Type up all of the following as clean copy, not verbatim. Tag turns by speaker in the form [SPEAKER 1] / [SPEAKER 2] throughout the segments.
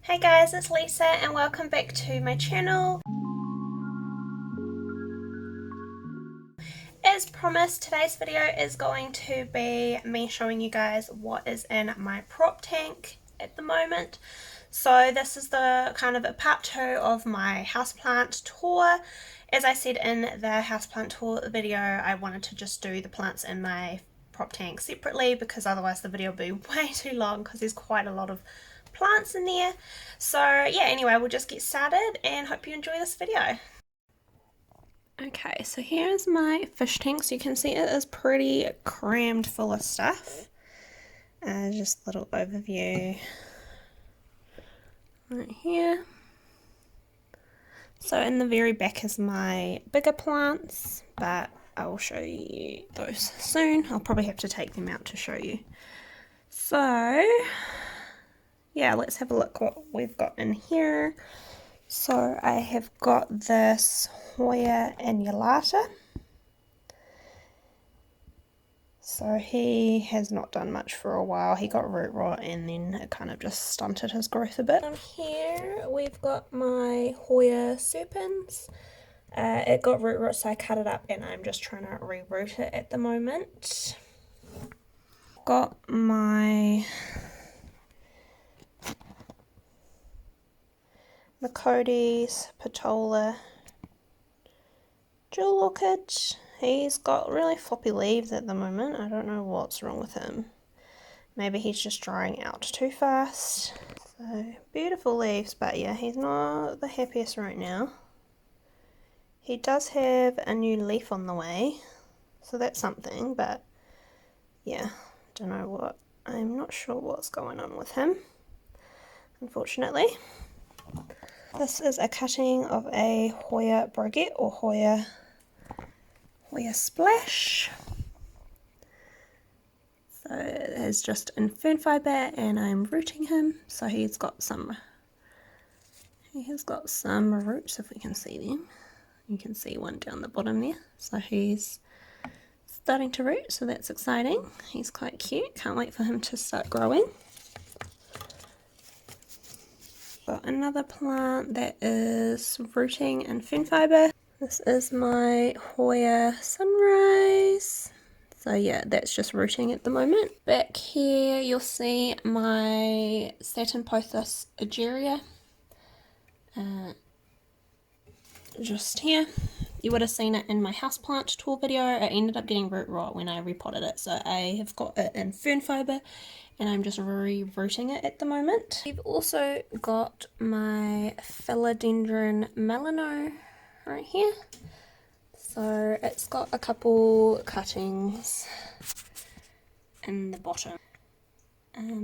[SPEAKER 1] Hey guys, it's Lisa and welcome back to my channel. As promised, today's video is going to be me showing you guys what is in my prop tank at the moment. So this is the kind of a part 2 of my houseplant tour. As I said in the houseplant tour video, I wanted to just do the plants in my prop tank separately because otherwise the video would be way too long because there's quite a lot of plants in there. So yeah, anyway, we'll just get started and hope you enjoy this video. Okay, so here's my fish tank. So you can see it is pretty crammed full of stuff. Just a little overview right here. So in the very back is my bigger plants, but I will show you those soon. I'll probably have to take them out to show you. So yeah, let's have a look what we've got in here. So I have got this Hoya annulata. So he has not done much for a while. He got root rot and then it kind of just stunted his growth a bit. Down here we've got my Hoya serpens. It got root rot, so I cut it up and I'm just trying to reroot it at the moment. Got my Cody's Patola jewel orchid. He's got really floppy leaves at the moment. I don't know what's wrong with him. Maybe he's just drying out too fast. So beautiful leaves, but yeah, he's not the happiest right now. He does have a new leaf on the way, so that's something, but yeah, don't know what. I'm not sure what's going on with him, unfortunately. This is a cutting of a Hoya Broguette or Hoya Splash. So it is just in fern fibre and I'm rooting him. So he has got some roots, if we can see them. You can see one down the bottom there. So he's starting to root, so that's exciting. He's quite cute. Can't wait for him to start growing. Got another plant that is rooting in fern fibre. This is my Hoya Sunrise. So yeah, that's just rooting at the moment. Back here you'll see my Satin Pothos Egeria. Just here. You would have seen it in my houseplant tour video. It ended up getting root rot when I repotted it. So I have got it in fern fibre and I'm just re-rooting it at the moment. We've also got my Philodendron Melano right here. So it's got a couple cuttings in the bottom.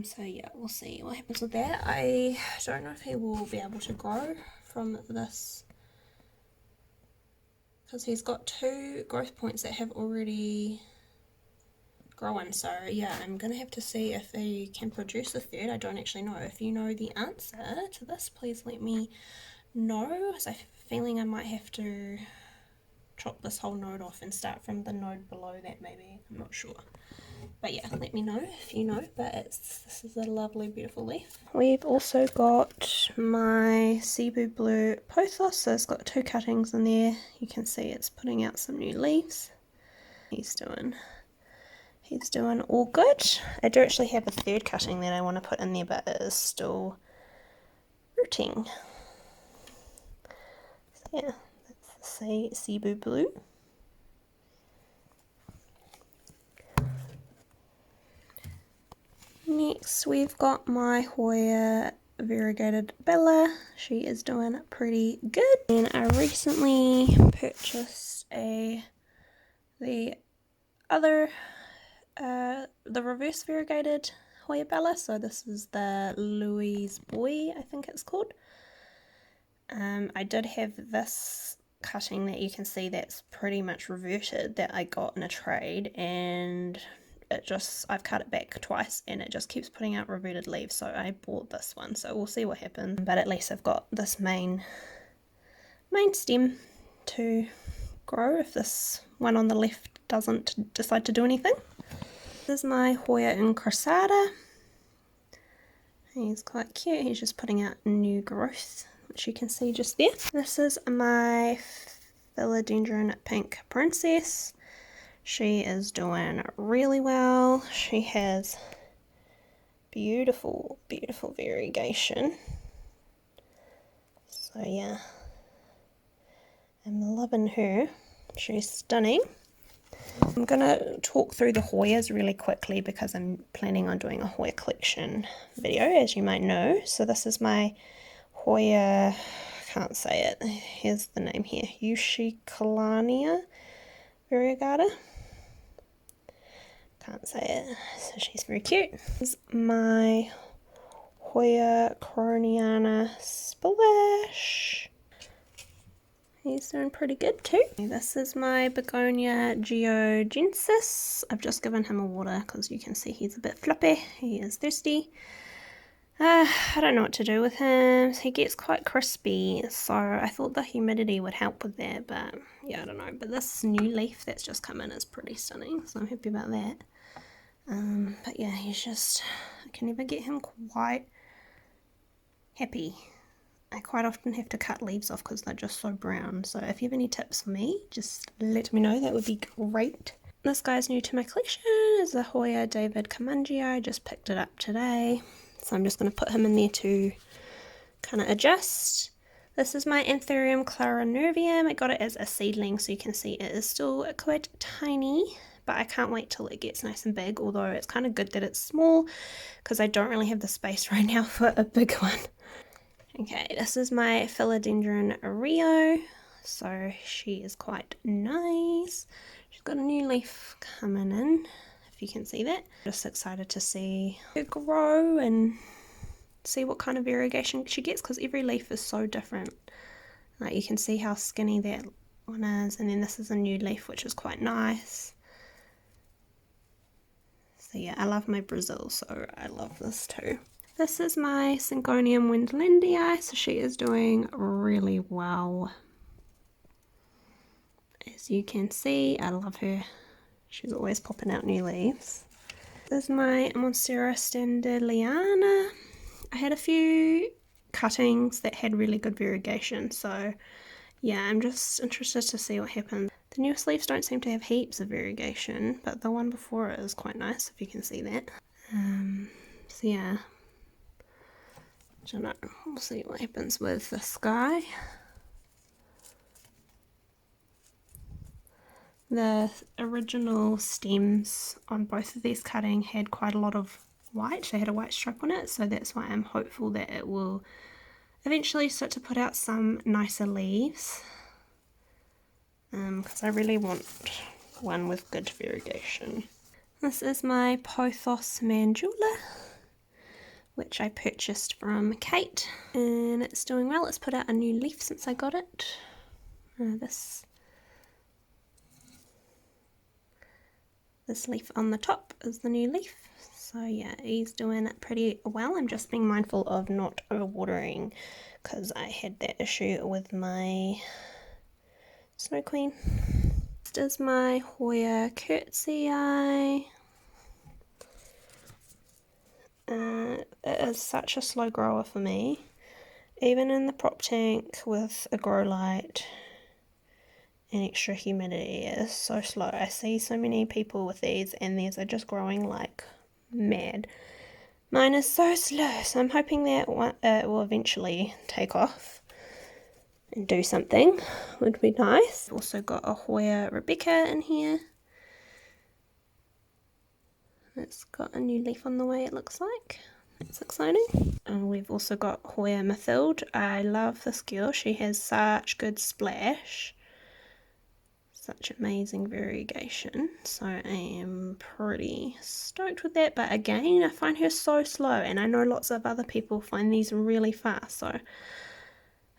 [SPEAKER 1] So yeah, we'll see what happens with that. I don't know if he will be able to grow from this because he's got 2 growth points that have already grown. So yeah, I'm gonna have to see if he can produce a third. I don't actually know. If you know the answer to this, please let me know, because I have a feeling I might have to chop this whole node off and start from the node below that maybe. I'm not sure. But yeah, let me know if you know. But this is a lovely, beautiful leaf. We've also got my Cebu Blue Pothos. So it's got 2 cuttings in there. You can see it's putting out some new leaves. He's doing all good. I do actually have a 3rd cutting that I want to put in there, but it is still rooting. So yeah, that's the Cebu Blue. Next we've got my Hoya Variegated Bella. She is doing pretty good. And I recently purchased the reverse variegated Hoya Bella. So this is the Louise Boy, I think it's called. I did have this cutting that you can see that's pretty much reverted that I got in a trade, and I've cut it back twice and it just keeps putting out reverted leaves, so I bought this one. So we'll see what happens, but at least I've got this main stem to grow if this one on the left doesn't decide to do anything. This is my Hoya Encrusada, He's quite cute. He's just putting out new growth, which you can see just there. This is my philodendron pink princess. She is doing really well. She has beautiful, beautiful variegation. So yeah, I'm loving her. She's stunning. I'm going to talk through the Hoyas really quickly because I'm planning on doing a Hoya collection video, as you might know. So this is my Hoya, can't say it, here's the name here, Houseplant variegata. Can't say it, so she's very cute. This is my Hoya coroniana splash. He's doing pretty good too. This is my begonia georgiensis. I've just given him a water because you can see he's a bit flippy. He is thirsty. I don't know what to do with him. He gets quite crispy, so I thought the humidity would help with that, but yeah, I don't know. But this new leaf that's just come in is pretty stunning, so I'm happy about that. But yeah, he's just, I can never get him quite happy. I quite often have to cut leaves off because they're just so brown. So if you have any tips for me, just let me know. That would be great. This guy's new to my collection. Is a Hoya David Camangio. I just picked it up today. So I'm just going to put him in there to kind of adjust. This is my Anthurium clarinervium. I got it as a seedling, so you can see it is still quite tiny. But I can't wait till it gets nice and big. Although it's kind of good that it's small because I don't really have the space right now for a big one. Okay, this is my philodendron Rio, so she is quite nice. She's got a new leaf coming in, if you can see that. Just excited to see her grow and see what kind of variegation she gets because every leaf is so different. Like you can see how skinny that one is, and then this is a new leaf which is quite nice. So yeah, I love my Brazil, so I love this too. This is my Syngonium wendlandii, so she is doing really well. As you can see, I love her. She's always popping out new leaves. This is my Monstera standardliana. I had a few cuttings that had really good variegation, so yeah, I'm just interested to see what happens. The newest leaves don't seem to have heaps of variegation, but the one before it is quite nice, if you can see that. So yeah. I don't know, we'll see what happens with this guy. The original stems on both of these cutting had quite a lot of white. They had a white stripe on it, so that's why I'm hopeful that it will eventually start to put out some nicer leaves. Because I really want one with good variegation. This is my Pothos mandula, which I purchased from Kate, and it's doing well. It's put out a new leaf since I got it. This leaf on the top is the new leaf. So yeah, he's doing it pretty well. I'm just being mindful of not overwatering because I had that issue with my Snow Queen. Next is my Hoya curtsii. It is such a slow grower for me. Even in the prop tank with a grow light and extra humidity, it is so slow. I see so many people with these and these are just growing like mad. Mine is so slow, so I'm hoping that it will eventually take off and do something. Would be nice. Also got a Hoya Rebecca in here. It's got a new leaf on the way, it looks like. That's exciting. And we've also got Hoya Mathilde. I love this girl. She has such good splash. Such amazing variegation. So I am pretty stoked with that. But again, I find her so slow. And I know lots of other people find these really fast. So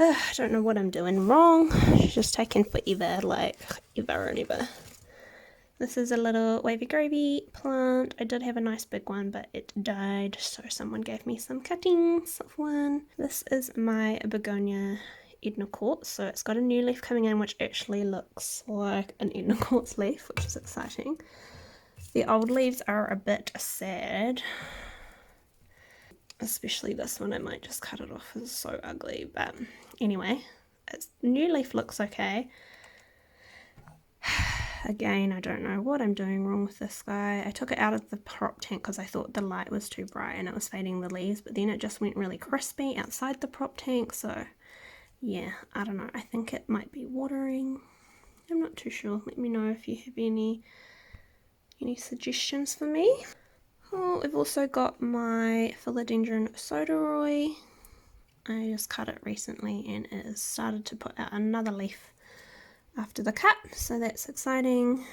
[SPEAKER 1] I don't know what I'm doing wrong. She's just taking forever, like ever and ever. This is a little wavy gravy plant. I did have a nice big one, but it died, so someone gave me some cuttings of one. This is my begonia Edna Quartz, so it's got a new leaf coming in, which actually looks like an Edna Quartz leaf, which is exciting. The old leaves are a bit sad. especially this one. I might just cut it off, it's so ugly. But anyway, its new leaf looks okay. Again, I don't know what I'm doing wrong with this guy. I took it out of the prop tank because I thought the light was too bright and it was fading the leaves, but then it just went really crispy outside the prop tank. So yeah, I don't know, I think it might be watering. I'm not too sure. Let me know if you have any suggestions for me. Oh, I've also got my philodendron soderoy. I just cut it recently and it has started to put out another leaf after the cut, so that's exciting.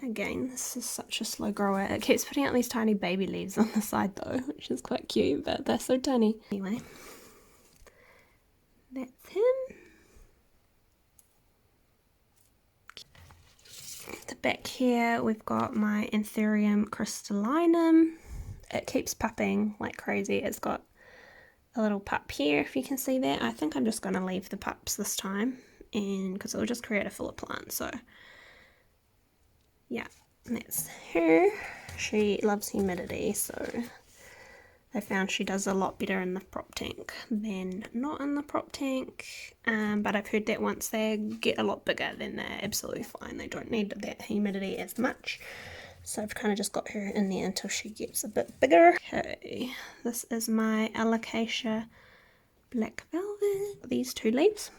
[SPEAKER 1] Again, this is such a slow grower. It keeps putting out these tiny baby leaves on the side though, which is quite cute, but they're so tiny. Anyway, that's him. The back here we've got my Anthurium crystallinum. It keeps pupping like crazy. It's got a little pup here, if you can see that. I think I'm just going to leave the pups this time, and because it'll just create a fuller plant. So yeah, that's her. She loves humidity, so I found she does a lot better in the prop tank than not in the prop tank. But I've heard that once they get a lot bigger, then they're absolutely fine. They don't need that humidity as much. So I've kind of just got her in there until she gets a bit bigger. Okay, this is my Alocasia Black Velvet. These two leaves.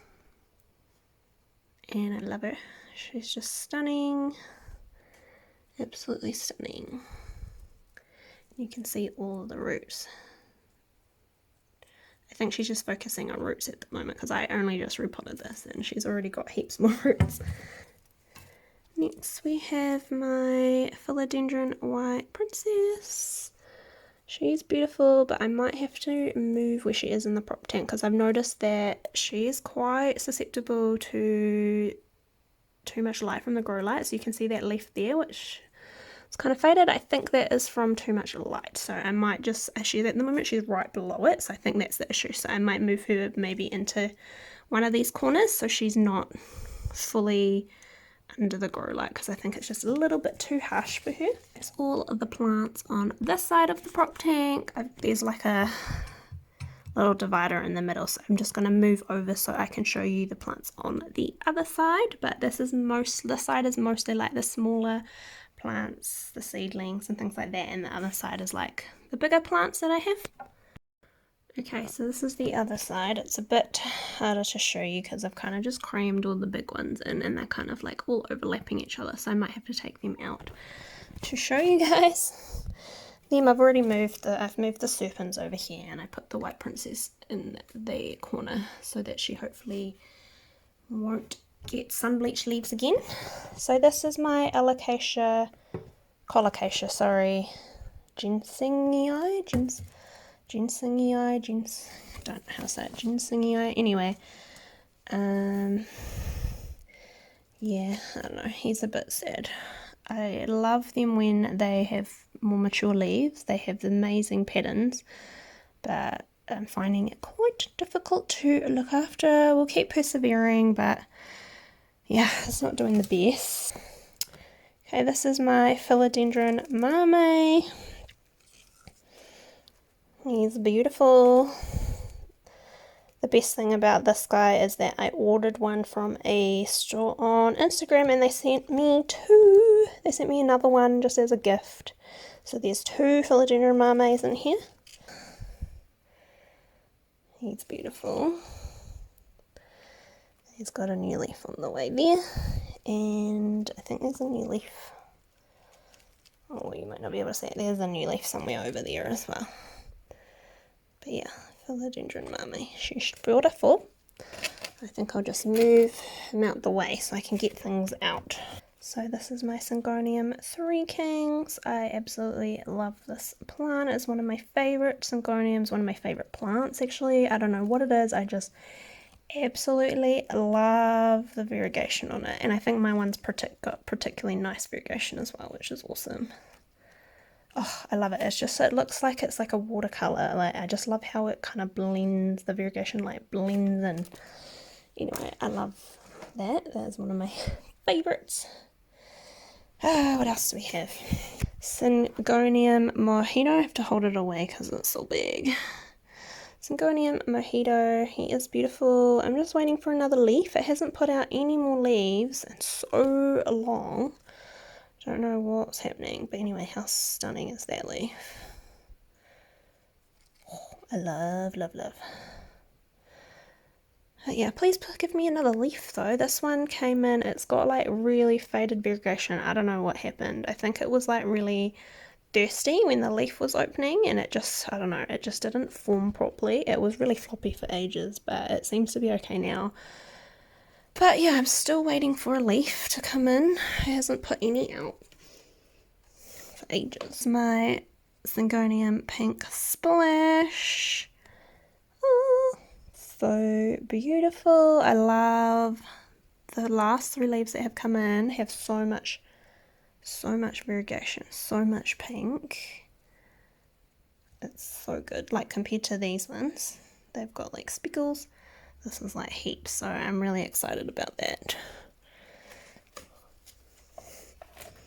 [SPEAKER 1] And I love her. She's just stunning. Absolutely stunning. You can see all the roots. I think she's just focusing on roots at the moment because I only just repotted this and she's already got heaps more roots. Next we have my philodendron white princess. She's beautiful, but I might have to move where she is in the prop tank because I've noticed that she is quite susceptible to too much light from the grow light. So you can see that leaf there, which it's kind of faded. I think that is from too much light. So I might just, actually at the moment she's right below it. So I think that's the issue. So I might move her maybe into one of these corners so she's not fully under the grow light because I think it's just a little bit too harsh for her. That's all of the plants on this side of the prop tank. There's like a little divider in the middle, so I'm just going to move over so I can show you the plants on the other side. But this side is mostly like the smaller plants, the seedlings and things like that, and the other side is like the bigger plants that I have. Okay, so this is the other side. It's a bit harder to show you because I've kind of just crammed all the big ones in and they're kind of like all overlapping each other, so I might have to take them out to show you guys. I've already moved I've moved the serpents over here and I put the white princess in the corner so that she hopefully won't get sun bleached leaves again. So this is my colocasia, ginsengii, I don't know how to say it, ginsengii, anyway. Yeah, I don't know, he's a bit sad. I love them when they have more mature leaves. They have amazing patterns, but I'm finding it quite difficult to look after. We'll keep persevering, but yeah, it's not doing the best. Okay, this is my philodendron mame. He's beautiful. The best thing about this guy is that I ordered one from a store on Instagram and they sent me two. They sent me another one just as a gift. So there's two philodendron mames in here. He's beautiful. He's got a new leaf on the way there. And I think there's a new leaf. Oh, you might not be able to see it. There's a new leaf somewhere over there as well. But yeah, philodendron mame. She's beautiful. I think I'll just move him out the way so I can get things out. So this is my Syngonium 3 Kings. I absolutely love this plant. It's one of my favourite Syngoniums, one of my favourite plants actually. I don't know what it is, I just absolutely love the variegation on it. And I think my one's got particularly nice variegation as well, which is awesome. Oh, I love it. It looks like it's like a watercolor. Like, I just love how it kind of blends, the variegation like blends in. Anyway, I love that. That is one of my favorites. What else do we have? Syngonium mojito. I have to hold it away because it's so big. Syngonium mojito. He is beautiful. I'm just waiting for another leaf. It hasn't put out any more leaves in so long. Don't know what's happening, but anyway, how stunning is that leaf? Oh, I love, love, love. Yeah, please give me another leaf though. This one came in, it's got like really faded variegation. I don't know what happened. I think it was like really thirsty when the leaf was opening and it just, I don't know, it just didn't form properly. It was really floppy for ages, but it seems to be okay now. But yeah, I'm still waiting for a leaf to come in. It hasn't put any out for ages. My Syngonium Pink Splash. Oh, so beautiful. I love the last 3 leaves that have come in have so much variegation, so much pink. It's so good, like compared to these ones. They've got like speckles. This is like heaps, so I'm really excited about that.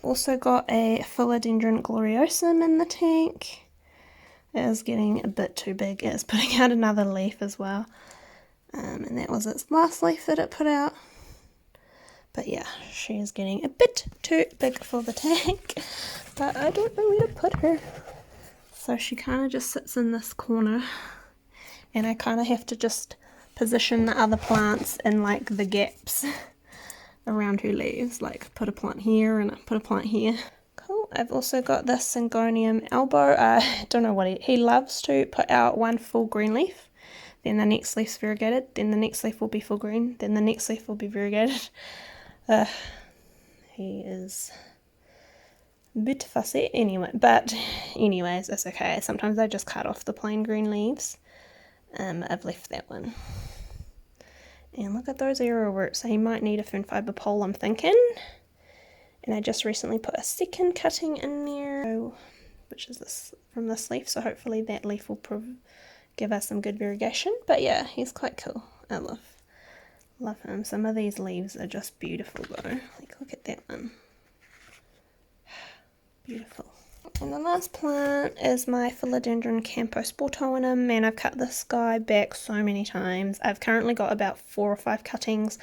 [SPEAKER 1] Also got a Philodendron gloriosum in the tank. It is getting a bit too big. It's putting out another leaf as well. And that was its last leaf that it put out. But yeah, she is getting a bit too big for the tank. But I don't know where to put her. So she kind of just sits in this corner. And I kind of have to just position the other plants in like the gaps around her leaves. Like put a plant here and put a plant here. Cool. I've also got this Syngonium elbow. I don't know what he loves to put out one full green leaf. Then the next leaf's variegated. Then the next leaf will be full green. Then the next leaf will be variegated. He is a bit fussy anyway, but anyways, it's okay. Sometimes I just cut off the plain green leaves. I've left that one. And look at those arrow roots. So he might need a fern fibre pole, I'm thinking. And I just recently put a second cutting in there, which is this from this leaf. So hopefully that leaf will give us some good variegation. But yeah, he's quite cool. I love him. Some of these leaves are just beautiful though. Like look at that one. Beautiful. And the last plant is my Philodendron Camposportoinum, and I've cut this guy back so many times. I've currently got about 4 or 5 cuttings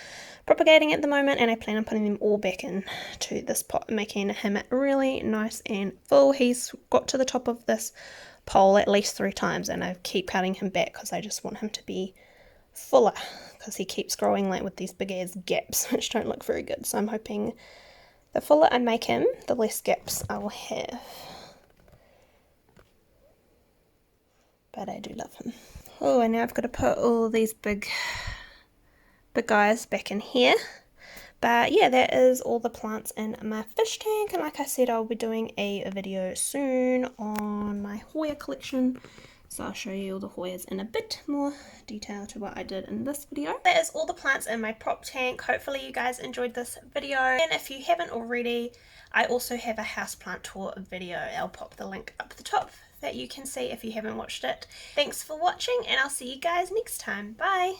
[SPEAKER 1] propagating at the moment, and I plan on putting them all back into this pot, making him really nice and full. He's got to the top of this pole at least 3 times, and I keep cutting him back because I just want him to be fuller, because he keeps growing like with these big ass gaps, which don't look very good. So I'm hoping the fuller I make him, the less gaps I will have. But I do love him. Oh, and now I've got to put all these big guys back in here. But yeah, that is all the plants in my fish tank. And like I said, I'll be doing a video soon on my Hoya collection. So I'll show you all the Hoyas in a bit more detail to what I did in this video. That is all the plants in my prop tank. Hopefully you guys enjoyed this video. And if you haven't already, I also have a houseplant tour video. I'll pop the link up the top that you can see if you haven't watched it. Thanks for watching, and I'll see you guys next time. Bye!